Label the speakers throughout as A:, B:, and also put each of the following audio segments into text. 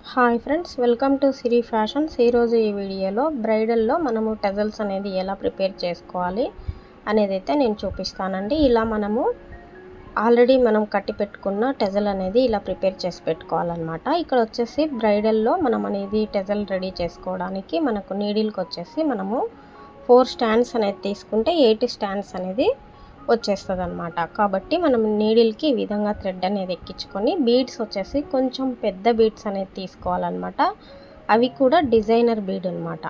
A: Hi friends, welcome to Siri fashions. ఈరోజు ఈ వీడియోలో బ్రైడల్లో మనము టజల్స్ అనేది ఎలా ప్రిపేర్ చేసుకోవాలి అనేది అయితే నేను చూపిస్తానండి. ఇలా మనము ఆల్రెడీ మనం కట్టి పెట్టుకున్న టజల్ అనేది ఇలా ప్రిపేర్ చేసి పెట్టుకోవాలన్నమాట. ఇక్కడ వచ్చేసి బ్రైడల్లో మనం అనేది టజల్ రెడీ చేసుకోవడానికి మనకు నీడిల్కి వచ్చేసి మనము 4 స్టాండ్స్ అనేది తీసుకుంటే 8 స్టాండ్స్ అనేది వచ్చేస్తుంది అనమాట. కాబట్టి మనం నీడిల్కి ఈ విధంగా థ్రెడ్ అనేది ఎక్కించుకొని బీడ్స్ వచ్చేసి కొంచెం పెద్ద బీడ్స్ అనేది తీసుకోవాలన్నమాట. అవి కూడా డిజైనర్ బీడ్ అనమాట.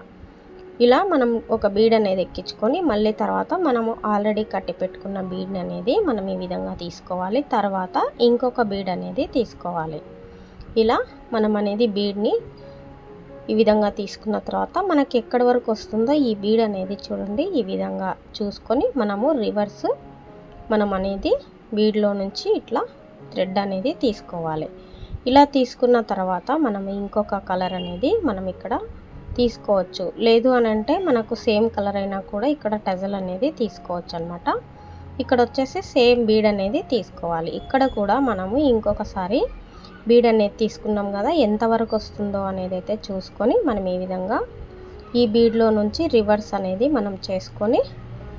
A: ఇలా మనం ఒక బీడ్ అనేది ఎక్కించుకొని మళ్ళీ తర్వాత మనము ఆల్రెడీ కట్టి పెట్టుకున్న బీడ్ అనేది మనం ఈ విధంగా తీసుకోవాలి. తర్వాత ఇంకొక బీడ్ అనేది తీసుకోవాలి. ఇలా మనం అనేది బీడ్ని ఈ విధంగా తీసుకున్న తర్వాత మనకి ఎక్కడి వరకు వస్తుందో ఈ బీడ్ అనేది చూడండి, ఈ విధంగా చూసుకొని మనము రివర్స్ మనం అనేది బీడ్లో నుంచి ఇట్లా థ్రెడ్ అనేది తీసుకోవాలి. ఇలా తీసుకున్న తర్వాత మనం ఇంకొక కలర్ అనేది మనం ఇక్కడ తీసుకోవచ్చు. లేదు అని అంటే మనకు సేమ్ కలర్ అయినా కూడా ఇక్కడ టజల్ అనేది తీసుకోవచ్చు అనమాట. ఇక్కడ వచ్చేసి సేమ్ బీడ్ అనేది తీసుకోవాలి. ఇక్కడ కూడా మనము ఇంకొకసారి బీడ్ అనేది తీసుకున్నాం కదా, ఎంతవరకు వస్తుందో అనేది అయితే చూసుకొని మనం ఈ విధంగా ఈ బీడ్లో నుంచి రివర్స్ అనేది మనం చేసుకొని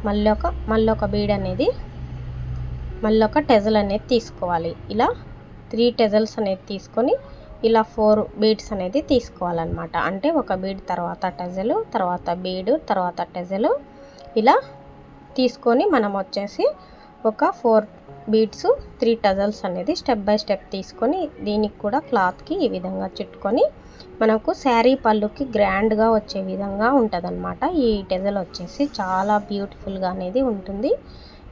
A: మళ్ళీ ఒక బీడ్ అనేది మళ్ళీ ఒక టెజల్ అనేది తీసుకోవాలి. ఇలా 3 టెజల్స్ అనేది తీసుకొని ఇలా 4 బీడ్స్ అనేది తీసుకోవాలన్నమాట. అంటే ఒక బీడ్ తర్వాత టెజలు, తర్వాత బీడు, తర్వాత టెజలు ఇలా తీసుకొని మనం వచ్చేసి ఒక 4 బీడ్స్ 3 టజల్స్ అనేది స్టెప్ బై స్టెప్ తీసుకొని దీనికి కూడా క్లాత్కి ఈ విధంగా చుట్టుకొని మనకు శారీ పళ్ళుకి గ్రాండ్గా వచ్చే విధంగా ఉంటుందన్నమాట. ఈ టెజల్ వచ్చేసి చాలా బ్యూటిఫుల్గా అనేది ఉంటుంది.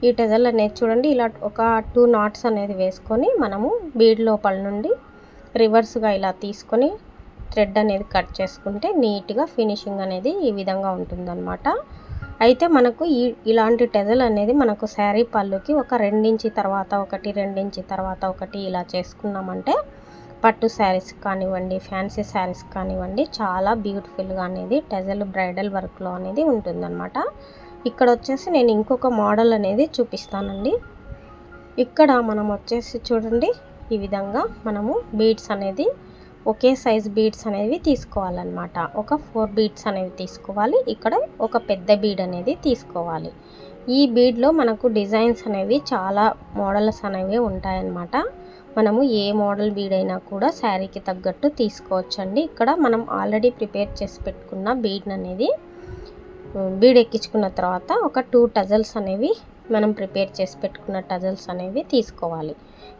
A: ఈ టెజల్ అనేది చూడండి, ఇలా ఒక 2 నాట్స్ అనేది వేసుకొని మనము బీడ్ లోపల నుండి రివర్స్గా ఇలా తీసుకొని థ్రెడ్ అనేది కట్ చేసుకుంటే నీట్గా ఫినిషింగ్ అనేది ఈ విధంగా ఉంటుందన్నమాట. అయితే మనకు ఇలాంటి టెజల్ అనేది మనకు శారీ పళ్ళుకి ఒక 2 ఇంచ్ తర్వాత ఒకటి, 2 ఇంచ్ తర్వాత ఒకటి ఇలా చేసుకున్నామంటే పట్టు శారీస్ కానివ్వండి, ఫ్యాన్సీ శారీస్ కానివ్వండి చాలా బ్యూటిఫుల్గా అనేది టెజల్ బ్రైడల్ వర్క్లో అనేది ఉంటుందన్నమాట. ఇక్కడ వచ్చేసి నేను ఇంకొక మోడల్ అనేది చూపిస్తానండి. ఇక్కడ మనం వచ్చేసి చూడండి, ఈ విధంగా మనము బీడ్స్ అనేది ఒకే సైజ్ బీడ్స్ అనేవి తీసుకోవాలన్నమాట. ఒక 4 బీడ్స్ అనేవి తీసుకోవాలి. ఇక్కడ ఒక పెద్ద బీడ్ అనేది తీసుకోవాలి. ఈ బీడ్లో మనకు డిజైన్స్ అనేవి చాలా మోడల్స్ అనేవి ఉంటాయన్నమాట. మనము ఏ మోడల్ బీడ్ అయినా కూడా శారీకి తగ్గట్టు తీసుకోవచ్చండి. ఇక్కడ మనం ఆల్రెడీ ప్రిపేర్ చేసి పెట్టుకున్న బీడ్ అనేది బీడ్ ఎక్కించుకున్న తర్వాత ఒక 2 టజల్స్ అనేవి మనం ప్రిపేర్ చేసి పెట్టుకున్న టజల్స్ అనేవి తీసుకోవాలి.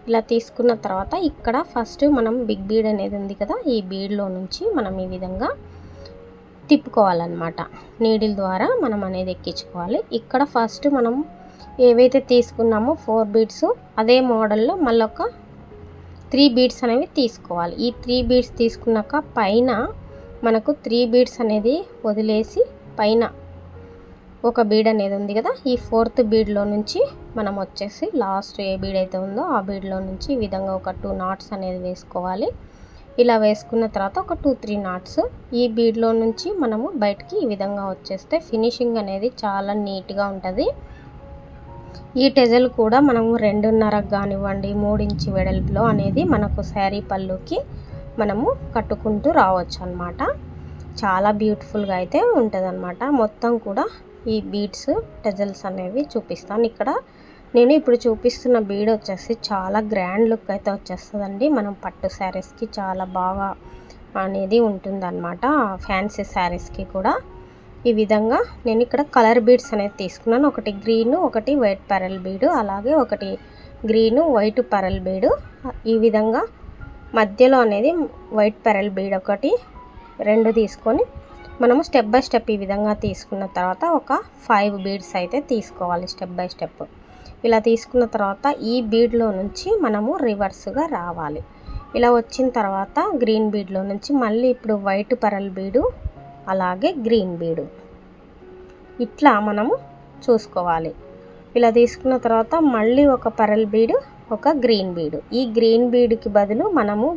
A: ఇలా తీసుకున్న తర్వాత ఇక్కడ ఫస్ట్ మనం బిగ్ బీడ్ అనేది ఉంది కదా, ఈ బీడ్లో నుంచి మనం ఈ విధంగా తిప్పుకోవాలన్నమాట. నీడిల్ ద్వారా మనం అనేది ఎక్కించుకోవాలి. ఇక్కడ ఫస్ట్ మనం ఏవైతే తీసుకున్నామో 4 బీడ్స్ అదే మోడల్లో మళ్ళీ ఒక 3 బీడ్స్ అనేవి తీసుకోవాలి. ఈ 3 బీడ్స్ తీసుకున్నాక పైన మనకు 3 బీడ్స్ అనేది వదిలేసి పైన ఒక బీడ్ అనేది ఉంది కదా, ఈ 4th బీడ్లో నుంచి మనం వచ్చేసి లాస్ట్ ఏ బీడ్ అయితే ఉందో ఆ బీడ్లో నుంచి ఈ విధంగా ఒక 2 నాట్స్ అనేది వేసుకోవాలి. ఇలా వేసుకున్న తర్వాత ఒక 2-3 నాట్స్ ఈ బీడ్లో నుంచి మనము బయటికి ఈ విధంగా వచ్చేస్తే ఫినిషింగ్ అనేది చాలా నీట్గా ఉంటుంది. ఈ టెజల్ కూడా మనము 2.5 కానివ్వండి 3 ఇంచ్ వెడల్పులో అనేది మనకు శారీ పళ్ళుకి మనము కట్టుకుంటూ రావచ్చు అన్నమాట. చాలా బ్యూటిఫుల్గా అయితే ఉంటుందన్నమాట. మొత్తం కూడా ఈ బీడ్స్ టెజల్స్ అనేవి చూపిస్తాను. ఇక్కడ నేను ఇప్పుడు చూపిస్తున్న బీడ్ వచ్చేసి చాలా గ్రాండ్ లుక్ అయితే వచ్చేస్తుందండి. మనం పట్టు శారీస్కి చాలా బాగా అనేది ఉంటుందన్నమాట. ఫ్యాన్సీ శారీస్కి కూడా ఈ విధంగా నేను ఇక్కడ కలర్ బీడ్స్ అనేది తీసుకున్నాను. ఒకటి గ్రీన్, ఒకటి వైట్ పెరల్ బీడు, అలాగే ఒకటి గ్రీన్ వైట్ పెరల్ బీడు. ఈ విధంగా మధ్యలో అనేది వైట్ పెరల్ బీడ్ ఒకటి 2 తీసుకొని మనము స్టెప్ బై స్టెప్ ఈ విధంగా తీసుకున్న తర్వాత ఒక 5 బీడ్స్ అయితే తీసుకోవాలి స్టెప్ బై స్టెప్. ఇలా తీసుకున్న తర్వాత ఈ బీడ్లో నుంచి మనము రివర్స్గా రావాలి. ఇలా వచ్చిన తర్వాత గ్రీన్ బీడ్లో నుంచి మళ్ళీ ఇప్పుడు వైట్ పెరల్ బీడు, అలాగే గ్రీన్ బీడు ఇట్లా మనము చూసుకోవాలి. ఇలా తీసుకున్న తర్వాత మళ్ళీ ఒక పెరల్ బీడు, ఒక గ్రీన్ బీడు. ఈ గ్రీన్ బీడ్కి బదులు మనము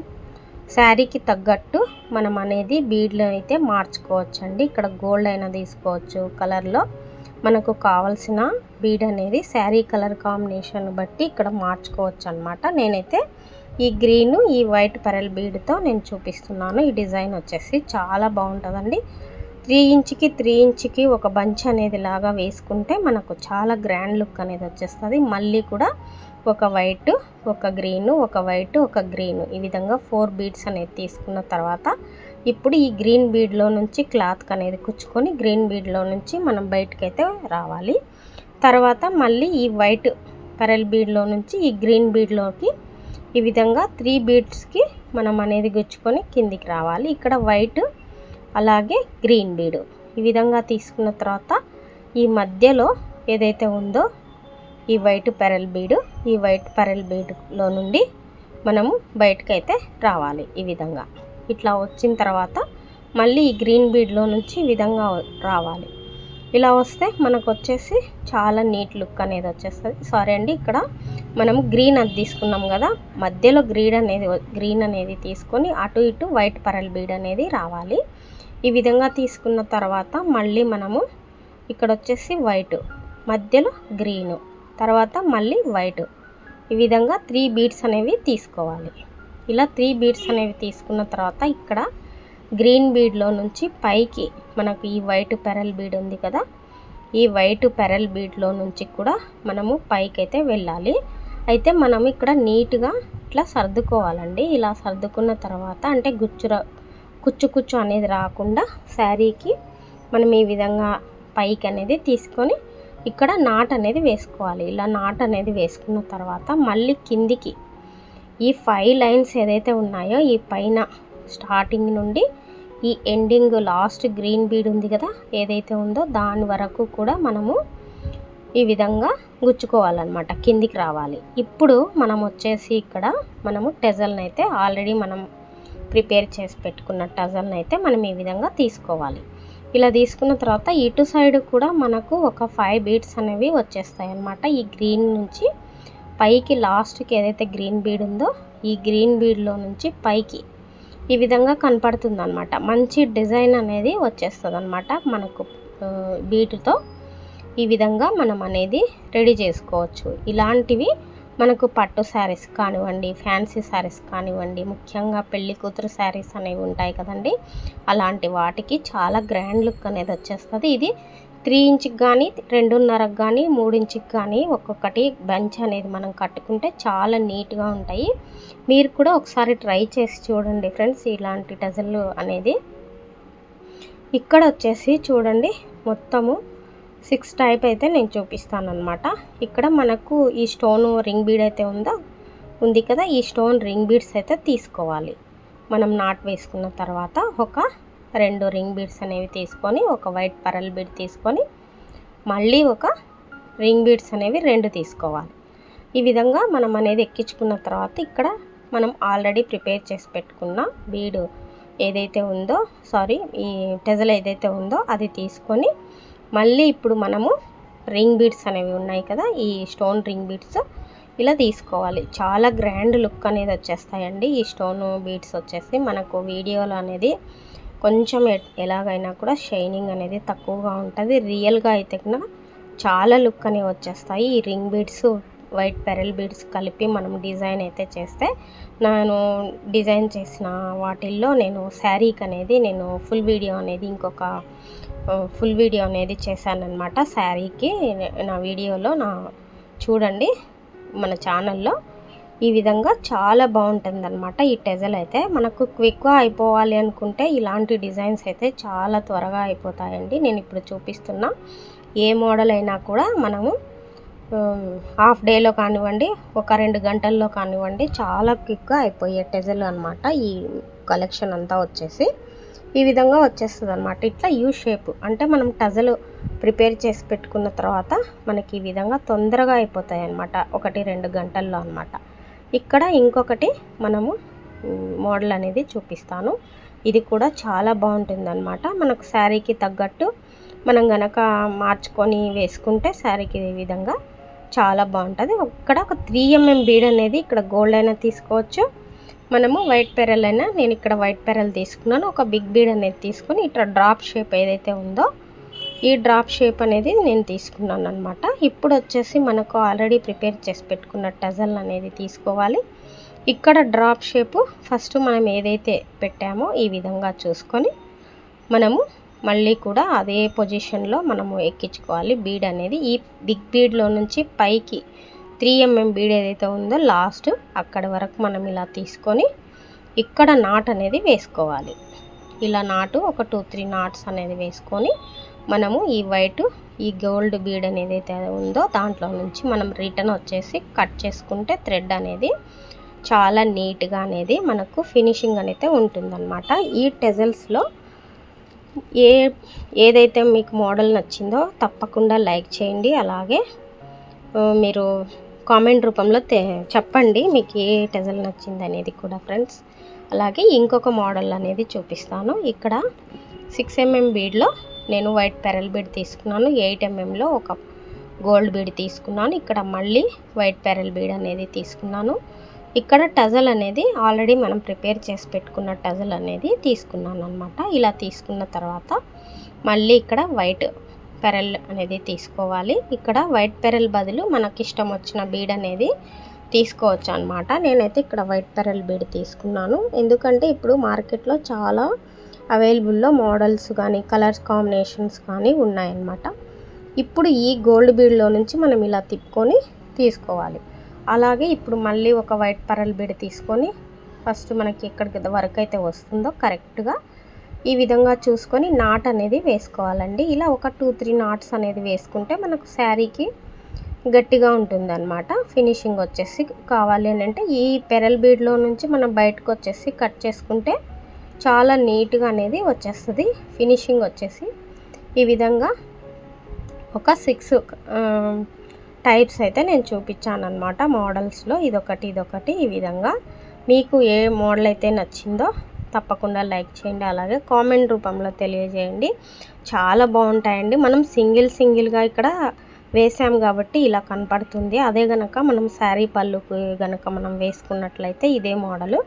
A: శారీకి తగ్గట్టు మనం అనేది బీడ్లో అయితే మార్చుకోవచ్చండి. ఇక్కడ గోల్డ్ అయినా తీసుకోవచ్చు. కలర్లో మనకు కావాల్సిన బీడ్ అనేది శారీ కలర్ కాంబినేషన్ బట్టి ఇక్కడ మార్చుకోవచ్చు అన్నమాట. నేనైతే ఈ గ్రీను ఈ వైట్ పెరల్ బీడ్తో నేను చూపిస్తున్నాను. ఈ డిజైన్ వచ్చేసి చాలా బాగుంటుందండి. 3 ఇంచ్కి 3 ఇంచ్కి ఒక బంచ్ అనేది లాగా వేసుకుంటే మనకు చాలా గ్రాండ్ లుక్ అనేది వచ్చేస్తుంది. మళ్ళీ కూడా ఒక వైట్, ఒక గ్రీను, ఒక వైట్, ఒక గ్రీను, ఈ విధంగా 4 బీడ్స్ అనేది తీసుకున్న తర్వాత ఇప్పుడు ఈ గ్రీన్ బీడ్లో నుంచి క్లాత్ అనేది కుచ్చుకొని గ్రీన్ బీడ్లో నుంచి మనం బయటకైతే రావాలి. తర్వాత మళ్ళీ ఈ వైట్ పెరల్ బీడ్లో నుంచి ఈ గ్రీన్ బీడ్లోకి ఈ విధంగా 3 బీడ్స్కి మనం అనేది గుచ్చుకొని కిందికి రావాలి. ఇక్కడ వైట్ అలాగే గ్రీన్ బీడ్ ఈ విధంగా తీసుకున్న తర్వాత ఈ మధ్యలో ఏదైతే ఉందో ఈ వైట్ పెరల్ బీడ్, ఈ వైట్ పెరల్ బీడ్లో నుండి మనము బయటకైతే రావాలి. ఈ విధంగా ఇట్లా వచ్చిన తర్వాత మళ్ళీ ఈ గ్రీన్ బీడ్లో నుంచి ఈ విధంగా రావాలి. ఇలా వస్తే మనకు వచ్చేసి చాలా నీట్ లుక్ అనేది వచ్చేస్తుంది. సారీ అండి, ఇక్కడ మనము గ్రీన్ అది తీసుకున్నాం కదా, మధ్యలో గ్రీన్ అనేది తీసుకొని అటు ఇటు వైట్ పెరల్ బీడ్ అనేది రావాలి. ఈ విధంగా తీసుకున్న తర్వాత మళ్ళీ మనము ఇక్కడ వచ్చేసి వైట్, మధ్యలో గ్రీను, తర్వాత మళ్ళీ వైట్, ఈ విధంగా 3 బీడ్స్ అనేవి తీసుకోవాలి. ఇలా 3 బీడ్స్ అనేవి తీసుకున్న తర్వాత ఇక్కడ గ్రీన్ బీడ్లో నుంచి పైకి మనకు ఈ వైట్ పెరల్ బీడ్ ఉంది కదా, ఈ వైట్ పెరల్ బీడ్లో నుంచి కూడా మనము పైకైతే వెళ్ళాలి. అయితే మనం ఇక్కడ నీట్గా ఇట్లా సర్దుకోవాలండి. ఇలా సర్దుకున్న తర్వాత అంటే కుచ్చు అనేది రాకుండా శారీకి మనం ఈ విధంగా పైకి అనేది తీసుకొని ఇక్కడ నాట్ అనేది వేసుకోవాలి. ఇలా నాట్ అనేది వేసుకున్న తర్వాత మళ్ళీ కిందికి ఈ 5 లైన్స్ ఏదైతే ఉన్నాయో ఈ పైన స్టార్టింగ్ నుండి ఈ ఎండింగ్ లాస్ట్ గ్రీన్ బీడ్ ఉంది కదా ఏదైతే ఉందో దాని వరకు కూడా మనము ఈ విధంగా గుచ్చుకోవాలన్నమాట, కిందికి రావాలి. ఇప్పుడు మనం వచ్చేసి ఇక్కడ మనము టెజల్ని అయితే ఆల్రెడీ మనం ప్రిపేర్ చేసి పెట్టుకున్న టజల్ని అయితే మనం ఈ విధంగా తీసుకోవాలి. ఇలా తీసుకున్న తర్వాత ఇటు సైడ్ కూడా మనకు ఒక 5 బీడ్స్ అనేవి వచ్చేస్తాయి అన్నమాట. ఈ గ్రీన్ నుంచి పైకి లాస్ట్కి ఏదైతే గ్రీన్ బీడ్ ఉందో ఈ గ్రీన్ బీడ్లో నుంచి పైకి ఈ విధంగా కనపడుతుంది అన్నమాట. మంచి డిజైన్ అనేది వచ్చేస్తుంది అన్నమాట మనకు బీడ్తో. ఈ విధంగా మనం అనేది రెడీ చేసుకోవచ్చు. ఇలాంటివి మనకు పట్టు శారీస్ కానివ్వండి, ఫ్యాన్సీ శారీస్ కానివ్వండి, ముఖ్యంగా పెళ్లి కూతురు శారీస్ అనేవి ఉంటాయి కదండి, అలాంటి వాటికి చాలా గ్రాండ్ లుక్ అనేది వచ్చేస్తుంది. ఇది 3 ఇంచ్కి కానీ 2.5కి కానీ 3 ఇంచ్కి కానీ ఒక్కొక్కటి బంచ్ అనేది మనం కట్టుకుంటే చాలా నీట్గా ఉంటాయి. మీరు కూడా ఒకసారి ట్రై చేసి చూడండి ఫ్రెండ్స్ ఇలాంటి టజల్ అనేది. ఇక్కడ వచ్చేసి చూడండి మొత్తము 6 టైప్ అయితే నేను చూపిస్తాను అనమాట. ఇక్కడ మనకు ఈ స్టోన్ రింగ్ బీడ్ అయితే ఉంది కదా, ఈ స్టోన్ రింగ్ బీడ్స్ అయితే తీసుకోవాలి. మనం నాట్ వేసుకున్న తర్వాత ఒక 2 రింగ్ బీడ్స్ అనేవి తీసుకొని ఒక వైట్ పెరల్ బీడ్ తీసుకొని మళ్ళీ ఒక రింగ్ బీడ్స్ అనేవి 2 తీసుకోవాలి. ఈ విధంగా మనం అనేది ఎక్కించుకున్న తర్వాత ఇక్కడ మనం ఆల్రెడీ ప్రిపేర్ చేసి పెట్టుకున్న బీడ్ ఏదైతే ఉందో ఈ టెజల్ ఏదైతే ఉందో అది తీసుకొని మళ్ళీ ఇప్పుడు మనము రింగ్ బీడ్స్ అనేవి ఉన్నాయి కదా, ఈ స్టోన్ రింగ్ బీడ్స్ ఇలా తీసుకోవాలి. చాలా గ్రాండ్ లుక్ అనేది వచ్చేస్తాయండి. ఈ స్టోన్ బీడ్స్ వచ్చేసి మనకు వీడియోలో అనేది కొంచెం ఎలాగైనా కూడా షైనింగ్ అనేది తక్కువగా ఉంటుంది. రియల్గా అయితే కూడా చాలా లుక్ అనేవి వచ్చేస్తాయి. ఈ ring beads white pearl beads కలిపి మనం డిజైన్ అయితే చేస్తే నేను డిజైన్ చేసిన వాటిల్లో నేను శారీకి అనేది నేను ఫుల్ వీడియో అనేది చేశానన్నమాట. శారీకి నా వీడియోలో చూడండి మన ఛానల్లో. ఈ విధంగా చాలా బాగుంటుంది అనమాట. ఈ టెజల్ అయితే మనకు క్విక్గా అయిపోవాలి అనుకుంటే ఇలాంటి డిజైన్స్ అయితే చాలా త్వరగా అయిపోతాయండి. నేను ఇప్పుడు చూపిస్తున్న ఏ మోడల్ అయినా కూడా మనము హాఫ్ డేలో కానివ్వండి, ఒక 2 గంటల్లో కానివ్వండి, చాలా క్విక్గా అయిపోయే టెజల్ అనమాట. ఈ కలెక్షన్ అంతా వచ్చేసి ఈ విధంగా వచ్చేస్తుంది అనమాట. ఇట్లా యూ షేప్ అంటే మనం టజల్ ప్రిపేర్ చేసి పెట్టుకున్న తర్వాత మనకి ఈ విధంగా తొందరగా అయిపోతాయి అన్నమాట, 1-2 గంటల్లో అనమాట. ఇక్కడ ఇంకొకటి మనము మోడల్ అనేది చూపిస్తాను. ఇది కూడా చాలా బాగుంటుంది అనమాట. మనకు శారీకి తగ్గట్టు మనం గనక మార్చుకొని వేసుకుంటే శారీకి ఈ విధంగా చాలా బాగుంటుంది. ఇక్కడ ఒక 3 mm బీడ్ అనేది ఇక్కడ గోల్డ్ అయినా తీసుకోవచ్చు, మనము వైట్ పెరల్ అయినా, నేను ఇక్కడ వైట్ పెరల్ తీసుకున్నాను. ఒక బిగ్ బీడ్ అనేది తీసుకొని ఇట్లా డ్రాప్ షేప్ ఏదైతే ఉందో ఈ డ్రాప్ షేప్ అనేది నేను తీసుకున్నాను అనమాట. ఇప్పుడు వచ్చేసి మనకు ఆల్రెడీ ప్రిపేర్ చేసి పెట్టుకున్న టజల్ అనేది తీసుకోవాలి. ఇక్కడ డ్రాప్ షేపు ఫస్ట్ మనం ఏదైతే పెట్టామో ఈ విధంగా చూసుకొని మనము మళ్ళీ కూడా అదే పొజిషన్లో మనము ఎక్కించుకోవాలి బీడ్ అనేది. ఈ బిగ్ బీడ్లో నుంచి పైకి 3 mm బీడ్ ఏదైతే ఉందో లాస్ట్ అక్కడ వరకు మనం ఇలా తీసుకొని ఇక్కడ నాట్ అనేది వేసుకోవాలి. ఇలా నాటు ఒక 2-3 నాట్స్ అనేది వేసుకొని మనము ఈ వైట్ ఈ గోల్డ్ బీడ్ అనేది అయితే ఉందో దాంట్లో నుంచి మనం రిటర్న్ వచ్చేసి కట్ చేసుకుంటే థ్రెడ్ అనేది చాలా నీట్గా అనేది మనకు ఫినిషింగ్ అనేది ఉంటుందన్నమాట. ఈ టెజల్స్లో ఏదైతే మీకు మోడల్ నచ్చిందో తప్పకుండా లైక్ చేయండి. అలాగే మీరు కామెంట్ రూపంలో చెప్పండి మీకు ఏ టెజల్ నచ్చింది అనేది కూడా ఫ్రెండ్స్. అలాగే ఇంకొక మోడల్ అనేది చూపిస్తాను. ఇక్కడ 6 mm బీడ్లో నేను వైట్ పెరల్ బీడ్ తీసుకున్నాను. 8 mmలో ఒక గోల్డ్ బీడ్ తీసుకున్నాను. ఇక్కడ మళ్ళీ వైట్ పెరల్ బీడ్ అనేది తీసుకున్నాను. ఇక్కడ టజల్ అనేది ఆల్రెడీ మనం ప్రిపేర్ చేసి పెట్టుకున్న టజల్ అనేది తీసుకున్నాను అనమాట. ఇలా తీసుకున్న తర్వాత మళ్ళీ ఇక్కడ వైట్ పెరల్ అనేది తీసుకోవాలి. ఇక్కడ వైట్ పెరల్ బదులు మనకి ఇష్టం వచ్చిన బీడ్ అనేది తీసుకోవచ్చు అనమాట. నేనైతే ఇక్కడ వైట్ పెరల్ బీడ్ తీసుకున్నాను. ఎందుకంటే ఇప్పుడు మార్కెట్లో చాలా అవైలబుల్లో మోడల్స్ కానీ కలర్స్ కాంబినేషన్స్ కానీ ఉన్నాయన్నమాట. ఇప్పుడు ఈ గోల్డ్ బీడ్లో నుంచి మనం ఇలా తిప్పుకొని తీసుకోవాలి. అలాగే ఇప్పుడు మళ్ళీ ఒక వైట్ పెరల్ బీడ్ తీసుకొని ఫస్ట్ మనకి ఎక్కడికి వరకు అయితే వస్తుందో కరెక్ట్గా ఈ విధంగా చూసుకొని నాట్ అనేది వేసుకోవాలండి. ఇలా ఒక 2-3 నాట్స్ అనేది వేసుకుంటే మనకు శారీకి గట్టిగా ఉంటుందన్నమాట. ఫినిషింగ్ వచ్చేసి కావాలి అని అంటే ఈ పెరల్ బీడ్లో నుంచి మనం బయటకు వచ్చేసి కట్ చేసుకుంటే చాలా నీట్గా అనేది వచ్చేస్తుంది. ఫినిషింగ్ వచ్చేసి ఈ విధంగా ఒక 6 టైప్స్ అయితే నేను చూపించాను అనమాట మోడల్స్లో. ఇదొకటి ఈ విధంగా మీకు ఏ మోడల్ అయితే నచ్చిందో తప్పకుండా లైక్ చేయండి. అలాగే కామెంట్ రూపంలో తెలియజేయండి. చాలా బాగుంటాయండి. మనం సింగిల్గా ఇక్కడ వేసాం కాబట్టి ఇలా కనపడుతుంది. అదే గనక మనం శారీ పళ్ళుకు గనక మనం వేసుకున్నట్లయితే ఇదే మోడలు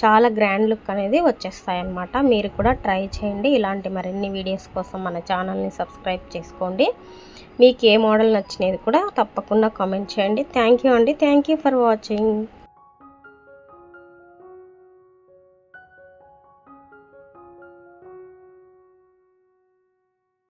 A: చాలా గ్రాండ్ లుక్ అనేది వచ్చేస్తాయి అన్నమాట. మీరు కూడా ట్రై చేయండి. ఇలాంటి మరిన్ని వీడియోస్ కోసం మన ఛానల్ని సబ్స్క్రైబ్ చేసుకోండి. మీకు ఏ మోడల్ నచ్చినది కూడా తప్పకుండా కామెంట్ చేయండి. థ్యాంక్ యూ అండి. Thank you for watching.